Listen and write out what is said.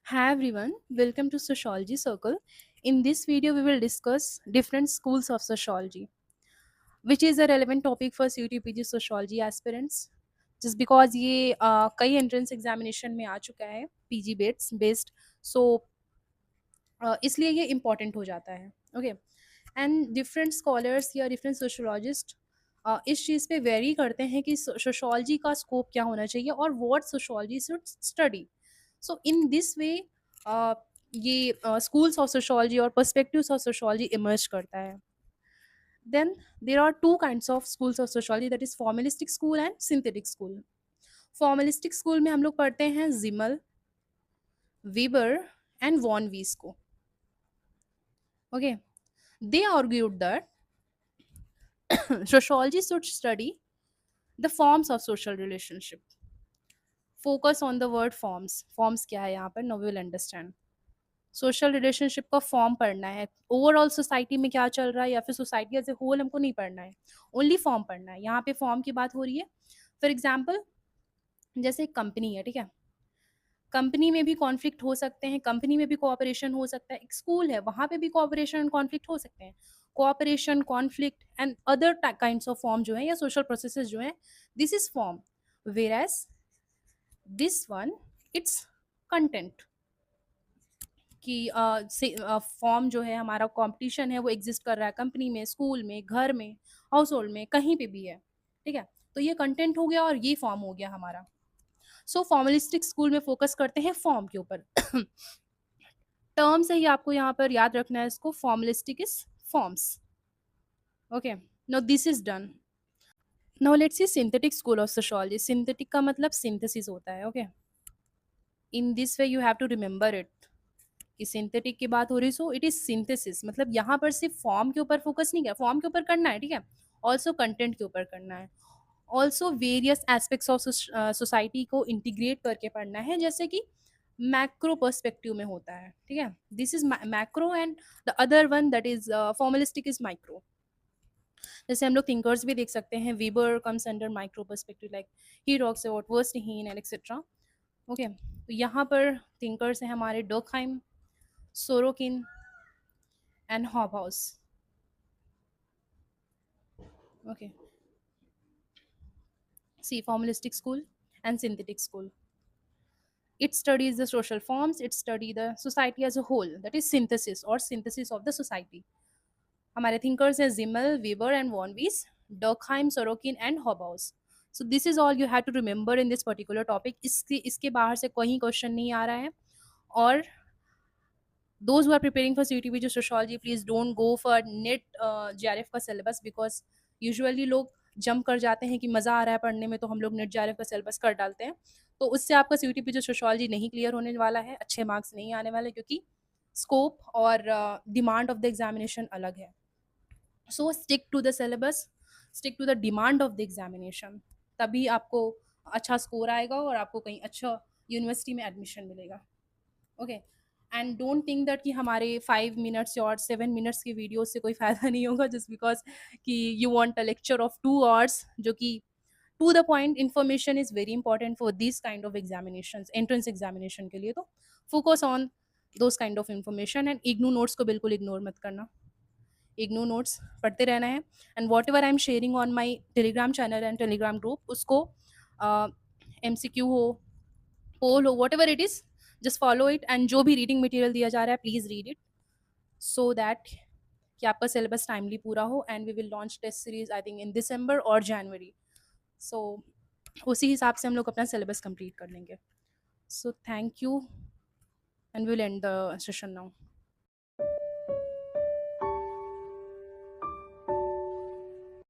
Hi everyone, welcome to Sociology Circle. In this video, we will discuss different schools of sociology, which is a relevant topic for CUTPG sociology aspirants. Just because ये कई entrance examination में आ चुका है PG based, so इसलिए ये important हो जाता है. Okay, and different scholars या different sociologists इस चीज़ पे वेरी करते हैं कि सोशोलॉजी का स्कोप क्या होना चाहिए और what sociology should study. So in this way ये स्कूल्स ऑफ सोशोलॉजी और पर्सपेक्टिव्स ऑफ सोशोलॉजी इमर्ज करता है. Then there are two kinds of schools of sociology, that is formalistic school and synthetic school. Formalistic school में हम लोग पढ़ते हैं जिमल, वीबर and won वीस को. Okay, they argued that sociology should study the forms of social relationship. Focus on the word forms. Forms क्या है यहाँ पर? Now we will understand. Social relationship का फॉर्म पढ़ना है. ओवरऑल सोसाइटी में क्या चल रहा है या फिर सोसाइटी एज ए होल हमको नहीं पढ़ना है, ओनली फॉर्म पढ़ना है. यहाँ पे फॉर्म की बात हो रही है. फॉर एग्जाम्पल, जैसे एक कंपनी है, ठीक है. कंपनी में भी कॉन्फ्लिक्ट हो सकते हैं, कंपनी में भी कोऑपरेशन हो सकता है. एक स्कूल है, वहाँ पे भी कोऑपरेशन एंड कॉन्फ्लिक्ट हो सकते हैं. Cooperation, conflict and other kinds of form जो है या सोशल प्रोसेसेस जो है, this is form. Whereas this one, it's content. कि फॉर्म जो है हमारा कंपटीशन है वो एग्जिस्ट कर रहा है कंपनी में, स्कूल में, घर में, हाउस होल्ड में, कहीं पे भी है. ठीक है, तो ये कंटेंट हो गया और ये फॉर्म हो गया हमारा. सो फॉर्मलिस्टिक स्कूल में फोकस करते हैं फॉर्म के ऊपर. टर्म से ही आपको यहाँ पर याद रखना है इसको. Formalistic is forms. Okay, no this is done. Now let's see synthetic school of sociology. Synthetic का मतलब सिंथेसिस होता है. Okay, in this way you have to remember it कि सिंथेटिक की बात हो रही, सो इट इज सिंथेसिस. मतलब यहाँ पर सिर्फ फॉर्म के ऊपर फोकस नहीं किया, फॉर्म के ऊपर करना है, ठीक है, ऑल्सो कंटेंट के ऊपर करना है, also various aspects of society को इंटीग्रेट करके पढ़ना है, जैसे कि मैक्रो पर्सपेक्टिव में होता है. ठीक है, this is macro and the other one that is formalistic is micro. जैसे हम लोग थिंकर्स भी देख सकते हैं. Weber comes under micro perspective, like he talks about Verstehen and etcetera. Okay, तो यहाँ पर थिंकर्स हैं हमारे Durkheim, Sorokin and Hobhouse. Okay. See, formalistic school and synthetic school. It studies the social forms, it studies the society as a whole. That is synthesis or synthesis of the society. हमारे thinkers हैं Zimmel, Weber and von Weiss, Durkheim, Sorokin and Hobhouse. So this is all you have to remember in this particular topic. इसके बाहर से कोई question नहीं आ रहा है. और those who are preparing for CUTP sociology, please don't go for net JRF का syllabus, because usually लोग जंप कर जाते हैं कि मज़ा आ रहा है पढ़ने में, तो हम लोग नेट JRF का सिलेबस कर डालते हैं. तो उससे आपका CUTP सोशोलॉजी नहीं क्लियर होने वाला है, अच्छे मार्क्स नहीं आने वाले, क्योंकि स्कोप और डिमांड ऑफ द एग्जामिनेशन अलग है. So stick to the syllabus, stick to the demand of the examination, तभी आपको अच्छा स्कोर आएगा और आपको कहीं अच्छा यूनिवर्सिटी में एडमिशन मिलेगा. Okay, and don't think that कि हमारे 5 मिनट्स और 7 मिनट्स की वीडियो से कोई फ़ायदा नहीं होगा, जस्ट बिकॉज कि you want a lecture of 2 hours, जो कि to the point information is very important for this kind of examination, entrance examination के लिए. तो focus on those kind of information and IGNOU notes को बिल्कुल इग्नोर मत करना. इग्नू नोट्स पढ़ते रहना है. And whatever I am sharing on my Telegram channel and Telegram group, उसको MCQ हो, पोल हो, whatever it is, just follow it. And जो भी रीडिंग मटेरियल दिया जा रहा है, please read it, so that कि आपका सिलेबस टाइमली पूरा हो. And we will launch test series I think in December और जनवरी. सो उसी हिसाब से हम लोग अपना सिलेबस कंप्लीट कर लेंगे. So thank you and will and the session now.